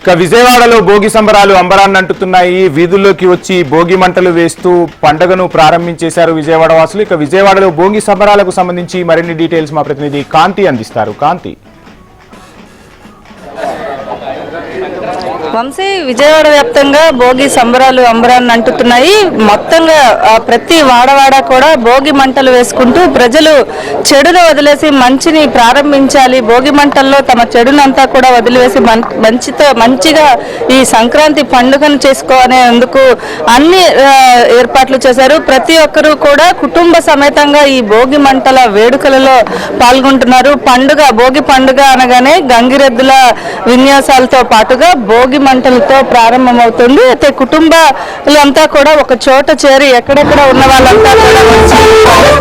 ఇక విజయవాడలో భోగి సంబరాలు అంబరాన్ని అంటుతున్నాయి. వీధుల్లోకి వచ్చి భోగి మంటలు వేస్తూ పండుగను ప్రారంభించేశారు విజయవాడ వాసులు. ఇక విజయవాడలో భోగి సంబరాలకు సంబంధించి మరిన్ని డీటెయిల్స్ మా ప్రతినిధి కాంతి అందిస్తారు. కాంతి. వంశీ, విజయవాడ వ్యాప్తంగా భోగి సంబరాలు అంబరాన్ని అంటుతున్నాయి. మొత్తంగా ప్రతి వాడవాడ కూడా భోగి మంటలు వేసుకుంటూ ప్రజలు చెడును వదిలేసి మంచిని ప్రారంభించాలి, భోగి మంటల్లో తమ చెడునంతా కూడా వదిలివేసి మంచిగా ఈ సంక్రాంతి పండుగను చేసుకోనేందుకు అన్ని ఏర్పాట్లు చేశారు. ప్రతి ఒక్కరూ కూడా కుటుంబ సమేతంగా ఈ భోగి మంటల వేడుకలలో పాల్గొంటున్నారు. భోగి పండుగ అనగానే గంగిరెద్దుల విన్యాసాలతో పాటుగా భోగి మంటలతో ప్రారంభమవుతుంది. అయితే కుటుంబాలంతా కూడా ఒక చోట చేరి ఎక్కడెక్కడ ఉన్న వాళ్ళంతా కూడా ఉంటారు.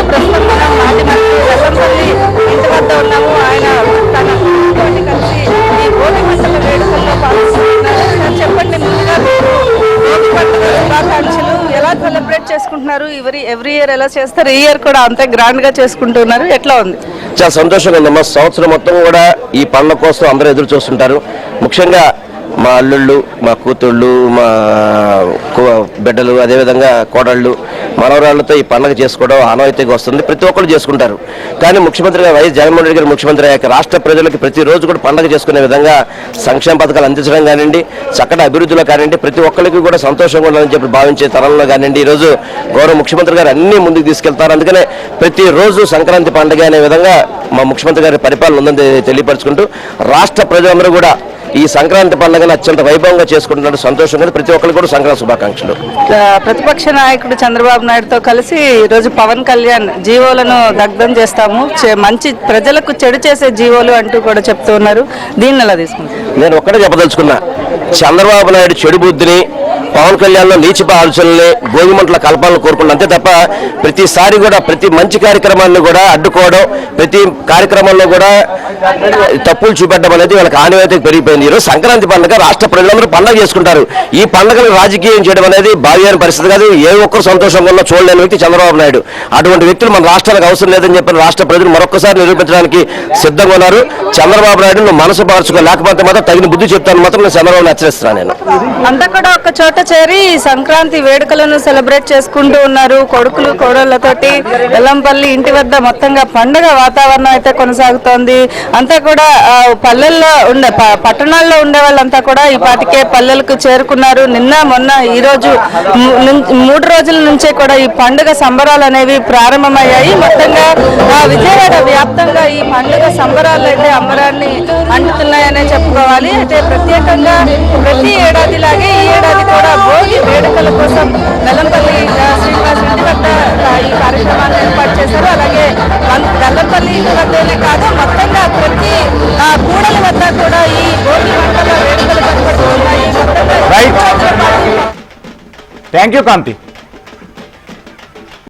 ప్రస్తుతం మనం వెల్లంపల్లి ఇంటి వద్ద ఉన్నాము. ఆయన తన తోటి కలిసి ఈ భోగి మంటల వేడుకల్లో పాల్గొంటున్నారు. చెప్పండి, ముందుగా భోగి పండుగ శుభాకాంక్షలు. ఎలా సెలబ్రేట్ చేసుకుంటున్నారు? ఎవ్రీ ఇయర్ ఎలా చేస్తారు? ఈ ఇయర్ కూడా అంతే గ్రాండ్ గా చేసుకుంటున్నారు. ఎట్లా ఉంది? చాలా సంతోషంగా ఉందమ్మా. సంవత్సరం మొత్తం కూడా ఈ పండుగ కోసం అందరూ ఎదురు చూస్తుంటారు. ముఖ్యంగా మా అల్లుళ్ళు, మా కూతుళ్ళు, మా బిడ్డలు, అదేవిధంగా కోడళ్ళు, మనవరాళ్లతో ఈ పండుగ చేసుకోవడం ఆనవాయితీగా వస్తుంది. ప్రతి ఒక్కరు చేసుకుంటారు. కానీ ముఖ్యమంత్రి గారు వైఎస్ జగన్మోహన్ రెడ్డి గారు ముఖ్యమంత్రి అయ్యాక రాష్ట్ర ప్రజలకు ప్రతిరోజు కూడా పండుగ చేసుకునే విధంగా సంక్షేమ పథకాలు అందించడం కానివ్వండి, చక్కటి అభివృద్ధిలో కానివ్వండి, ప్రతి ఒక్కరికి కూడా సంతోషంగా ఉండాలని చెప్పి భావించే తరంలో కానివ్వండి, ఈరోజు గౌరవ ముఖ్యమంత్రి గారు అన్ని ముందుకు తీసుకెళ్తారు. అందుకనే ప్రతిరోజు సంక్రాంతి పండుగ అనే విధంగా మా ముఖ్యమంత్రి గారి పరిపాలన ఉందని తెలియపరుచుకుంటూ రాష్ట్ర ప్రజలందరూ కూడా ఈ సంక్రాంతి పండుగను అత్యంత వైభవంగా చేసుకుంటున్నారు. సంతోషంగా ప్రతి ఒక్కరికి కూడా సంక్రాంతి శుభాకాంక్షలు. ప్రతిపక్ష నాయకుడు చంద్రబాబు నాయుడుతో కలిసి ఈరోజు పవన్ కళ్యాణ్ జీవోలను దగ్ధం చేస్తాము, మంచి ప్రజలకు చెడు చేసే జీవోలు అంటూ కూడా చెప్తూ ఉన్నారు. దీన్ని ఎలా తీసుకుంటారు? నేను ఒక్కడే చెప్పదలుచుకున్నా, చంద్రబాబు నాయుడు చెడు బుద్ధిని, పవన్ కళ్యాణ్ నీచిప ఆలోచనల్ని, భోగిమంటల కల్పాలను కోరుకున్నాం. అంతే తప్ప ప్రతిసారి కూడా ప్రతి మంచి కార్యక్రమాన్ని కూడా అడ్డుకోవడం, ప్రతి కార్యక్రమంలో కూడా తప్పులు చూపెట్టడం అనేది వాళ్ళకి ఆనవాయితీకి పెరిగిపోయింది. ఈరోజు సంక్రాంతి పండుగ రాష్ట్ర ప్రజలందరూ పండుగ చేసుకుంటారు. ఈ పండుగను రాజకీయం చేయడం అనేది భావ్యమైన పరిస్థితి కాదు. ఏ ఒక్కరు సంతోషంగా ఉన్నా చూడలేని వ్యక్తి చంద్రబాబు నాయుడు. అటువంటి వ్యక్తులు మన రాష్ట్రానికి అవసరం లేదని చెప్పిన రాష్ట్ర ప్రజలు మరొకసారి నిరూపించడానికి సిద్ధంగా ఉన్నారు. చంద్రబాబు నాయుడు నువ్వు మనసు మార్చుకో, లేకపోతే మాత్రం తగిన బుద్ధి చెప్తాను మాత్రం నేను చంద్రబాబుని హెచ్చరిస్తున్నాను. నేను అంతా కూడా ఒక చోట చేరి సంక్రాంతి వేడుకలను సెలబ్రేట్ చేసుకుంటూ ఉన్నారు. కొడుకులు కోడళ్లతోటి వెల్లంపల్లి ఇంటి వద్ద మొత్తంగా పండుగ వాతావరణం అయితే కొనసాగుతోంది. అంతా కూడా పల్లెల్లో పట్టణాల్లో ఉండే వాళ్ళంతా కూడా ఈ పాటికే పల్లెలకు చేరుకున్నారు. నిన్న మొన్న ఈ రోజు 3 రోజుల నుంచే కూడా ఈ పండుగ సంబరాలు అనేవి ప్రారంభమయ్యాయి. మొత్తంగా విజయవాడ వ్యాప్తంగా ఈ పండుగ సంబరాలు అయితే అంబరాన్ని అంటున్నాయనే చెప్పుకోవాలి. అయితే ప్రత్యేకంగా ప్రతి ఏడాదిలాగే ఈ ఏడాది కూడా భోగి వేడుకల కోసం వెల్లంపల్లి శ్రీనివాస్ ఇంటి వద్ద ఈ కార్యక్రమాన్ని ఏర్పాటు చేశారు. అలాగే వెల్లంపల్లి ఇంటి వద్దనే కాదు, మొత్తంగా ప్రతి కూడలి వద్ద కూడా ఈ భోగి మంటల వేడుకలు కనపడుతున్నాయి. Thank you Kanthi.